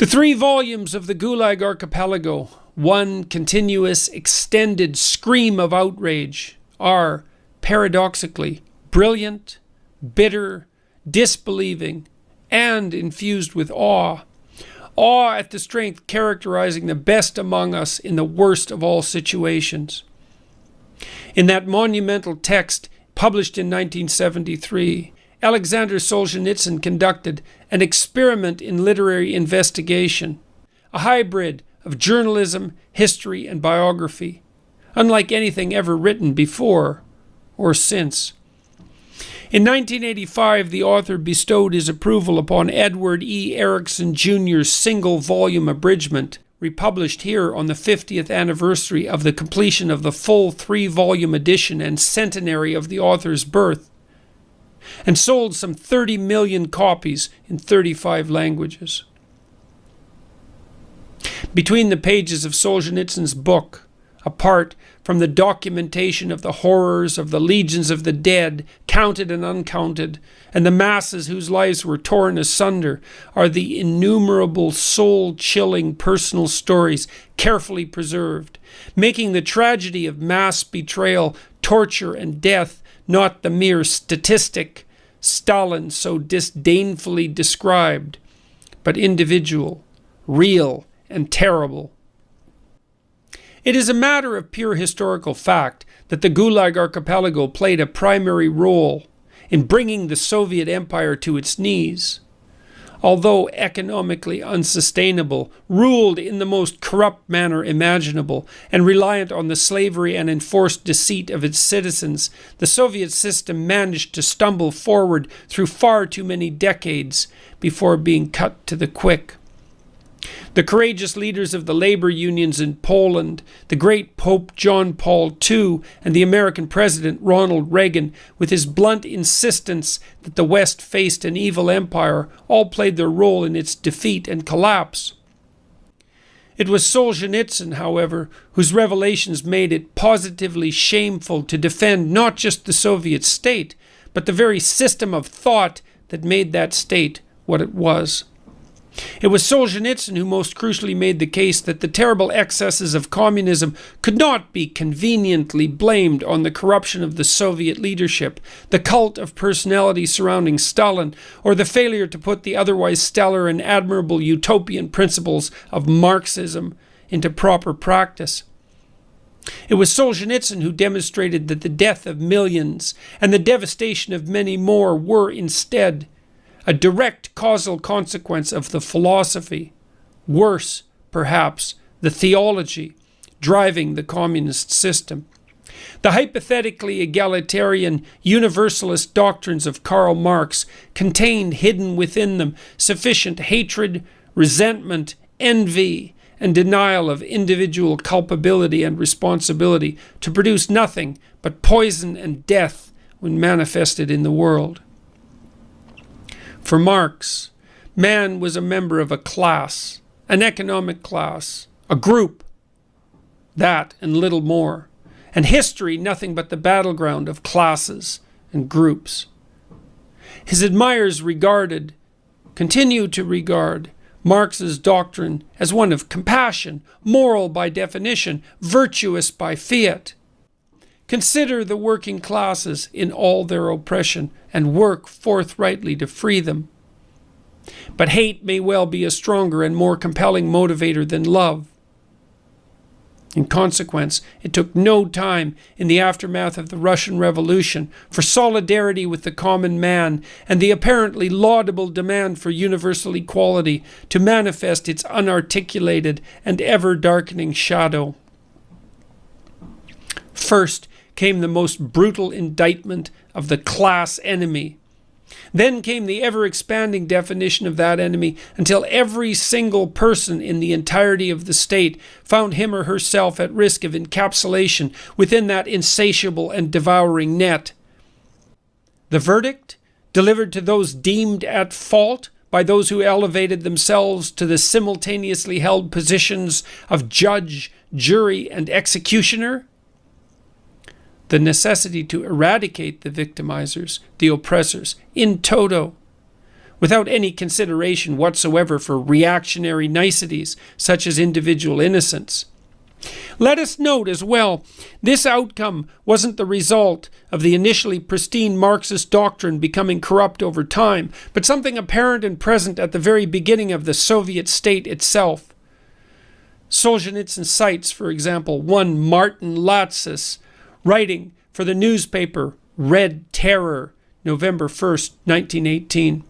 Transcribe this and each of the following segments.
The 3 volumes of the Gulag Archipelago, one continuous, extended scream of outrage, are, paradoxically, brilliant, bitter, disbelieving, and infused with awe. Awe at the strength characterizing the best among us in the worst of all situations. In that monumental text, published in 1973, Alexander Solzhenitsyn conducted an experiment in literary investigation, a hybrid of journalism, history, and biography, unlike anything ever written before or since. In 1985, the author bestowed his approval upon Edward E. Erickson Jr.'s single-volume abridgment, republished here on the 50th anniversary of the completion of the full 3-volume edition and centenary of the author's birth, and sold some 30 million copies in 35 languages. Between the pages of Solzhenitsyn's book, apart from the documentation of the horrors of the legions of the dead, counted and uncounted, and the masses whose lives were torn asunder, are the innumerable soul-chilling personal stories carefully preserved, making the tragedy of mass betrayal, torture, and death not the mere statistic Stalin so disdainfully described, but individual, real, and terrible. It is a matter of pure historical fact that the Gulag Archipelago played a primary role in bringing the Soviet Empire to its knees. Although economically unsustainable, ruled in the most corrupt manner imaginable, and reliant on the slavery and enforced deceit of its citizens, the Soviet system managed to stumble forward through far too many decades before being cut to the quick. The courageous leaders of the labor unions in Poland, the great Pope John Paul II, and the American President Ronald Reagan, with his blunt insistence that the West faced an evil empire, all played their role in its defeat and collapse. It was Solzhenitsyn, however, whose revelations made it positively shameful to defend not just the Soviet state, but the very system of thought that made that state what it was. It was Solzhenitsyn who most crucially made the case that the terrible excesses of communism could not be conveniently blamed on the corruption of the Soviet leadership, the cult of personality surrounding Stalin, or the failure to put the otherwise stellar and admirable utopian principles of Marxism into proper practice. It was Solzhenitsyn who demonstrated that the death of millions and the devastation of many more were instead a direct causal consequence of the philosophy, worse, perhaps, the theology, driving the communist system. The hypothetically egalitarian universalist doctrines of Karl Marx contained hidden within them sufficient hatred, resentment, envy, and denial of individual culpability and responsibility to produce nothing but poison and death when manifested in the world. For Marx, man was a member of a class, an economic class, a group, that and little more, and history nothing but the battleground of classes and groups. His admirers continue to regard, Marx's doctrine as one of compassion, moral by definition, virtuous by fiat. Consider the working classes in all their oppression and work forthrightly to free them. But hate may well be a stronger and more compelling motivator than love. In consequence, it took no time in the aftermath of the Russian Revolution for solidarity with the common man and the apparently laudable demand for universal equality to manifest its unarticulated and ever-darkening shadow. First came the most brutal indictment of the class enemy. Then came the ever-expanding definition of that enemy until every single person in the entirety of the state found him or herself at risk of encapsulation within that insatiable and devouring net. The verdict, delivered to those deemed at fault by those who elevated themselves to the simultaneously held positions of judge, jury, and executioner? The necessity to eradicate the victimizers, the oppressors, in toto, without any consideration whatsoever for reactionary niceties such as individual innocence. Let us note as well, this outcome wasn't the result of the initially pristine Marxist doctrine becoming corrupt over time, but something apparent and present at the very beginning of the Soviet state itself. Solzhenitsyn cites, for example, one Martin Latsis, writing for the newspaper Red Terror, November 1st, 1918.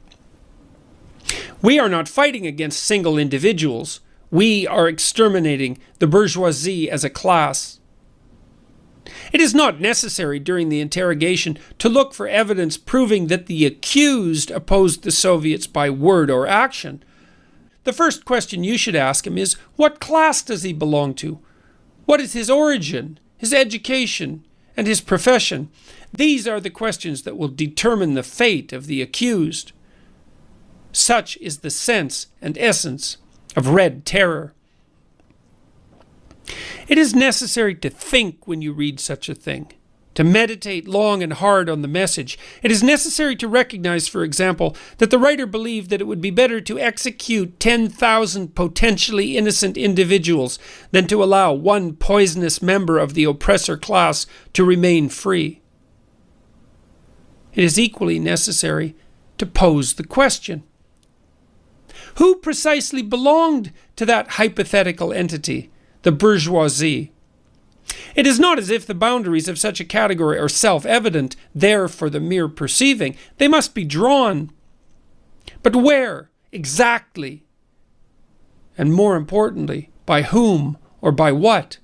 "We are not fighting against single individuals. We are exterminating the bourgeoisie as a class. It is not necessary during the interrogation to look for evidence proving that the accused opposed the Soviets by word or action. The first question you should ask him is, what class does he belong to? What is his origin, his education, and his profession? These are the questions that will determine the fate of the accused." Such is the sense and essence of Red Terror. It is necessary to think when you read such a thing, to meditate long and hard on the message. It is necessary to recognize, for example, that the writer believed that it would be better to execute 10,000 potentially innocent individuals than to allow one poisonous member of the oppressor class to remain free. It is equally necessary to pose the question: who precisely belonged to that hypothetical entity, the bourgeoisie? It is not as if the boundaries of such a category are self-evident, there for the mere perceiving. They must be drawn. But where, exactly? And more importantly, by whom or by what?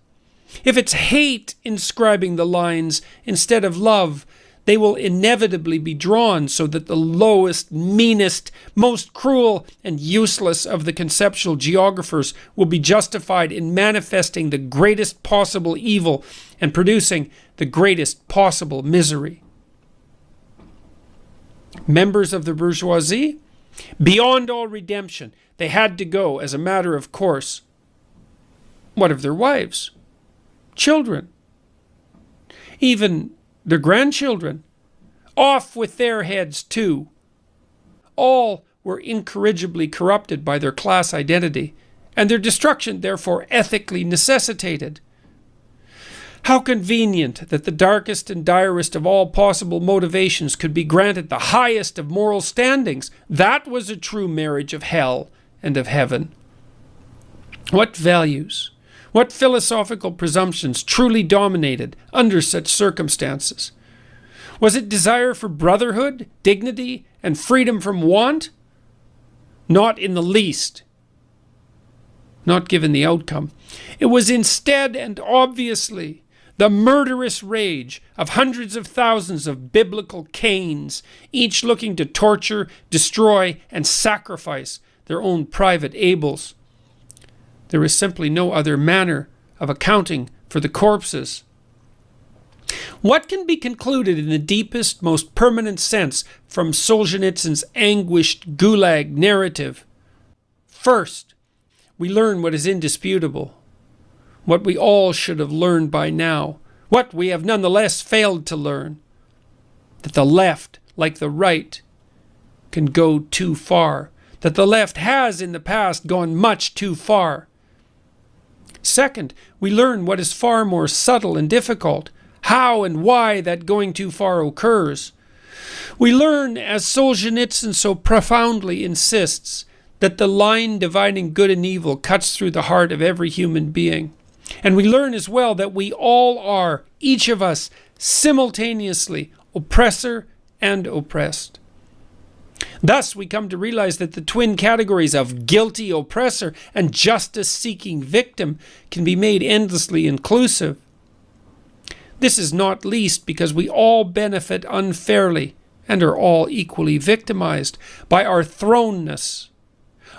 If it's hate inscribing the lines instead of love, they will inevitably be drawn so that the lowest, meanest, most cruel and useless of the conceptual geographers will be justified in manifesting the greatest possible evil and producing the greatest possible misery. Members of the bourgeoisie? Beyond all redemption, they had to go as a matter of course. What of their wives? Children? Even their grandchildren? Off with their heads too. All were incorrigibly corrupted by their class identity, and their destruction therefore ethically necessitated. How convenient that the darkest and direst of all possible motivations could be granted the highest of moral standings. That was a true marriage of hell and of heaven. What values, what philosophical presumptions truly dominated under such circumstances? Was it desire for brotherhood, dignity, and freedom from want? Not in the least. Not given the outcome. It was instead and obviously the murderous rage of hundreds of thousands of biblical Cains, each looking to torture, destroy, and sacrifice their own private Abels. There is simply no other manner of accounting for the corpses. What can be concluded in the deepest, most permanent sense from Solzhenitsyn's anguished Gulag narrative? First, we learn what is indisputable, what we all should have learned by now, what we have nonetheless failed to learn, that the left, like the right, can go too far, that the left has in the past gone much too far. Second, we learn what is far more subtle and difficult, how and why that going too far occurs. We learn, as Solzhenitsyn so profoundly insists, that the line dividing good and evil cuts through the heart of every human being. And we learn as well that we all are, each of us, simultaneously oppressor and oppressed. Thus, we come to realize that the twin categories of guilty oppressor and justice-seeking victim can be made endlessly inclusive. This is not least because we all benefit unfairly and are all equally victimized by our thrownness,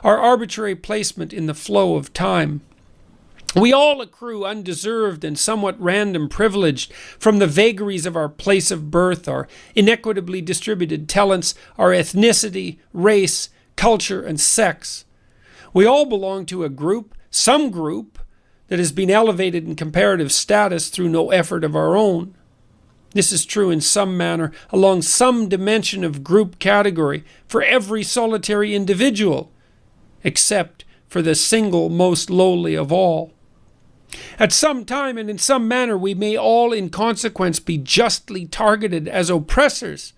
our arbitrary placement in the flow of time. We all accrue undeserved and somewhat random privilege from the vagaries of our place of birth, our inequitably distributed talents, our ethnicity, race, culture, and sex. We all belong to a group, some group, that has been elevated in comparative status through no effort of our own. This is true in some manner, along some dimension of group category, for every solitary individual, except for the single most lowly of all. At some time and in some manner we may all in consequence be justly targeted as oppressors,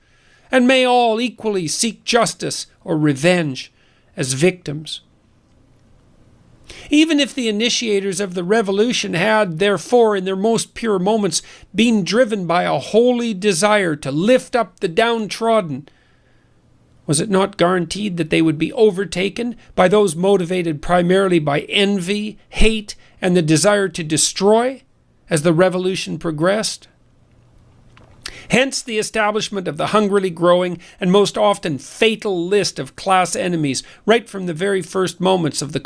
and may all equally seek justice or revenge as victims. Even if the initiators of the revolution had, therefore, in their most pure moments, been driven by a holy desire to lift up the downtrodden, was it not guaranteed that they would be overtaken by those motivated primarily by envy, hate, and the desire to destroy as the revolution progressed? Hence the establishment of the hungrily growing and most often fatal list of class enemies right from the very first moments of the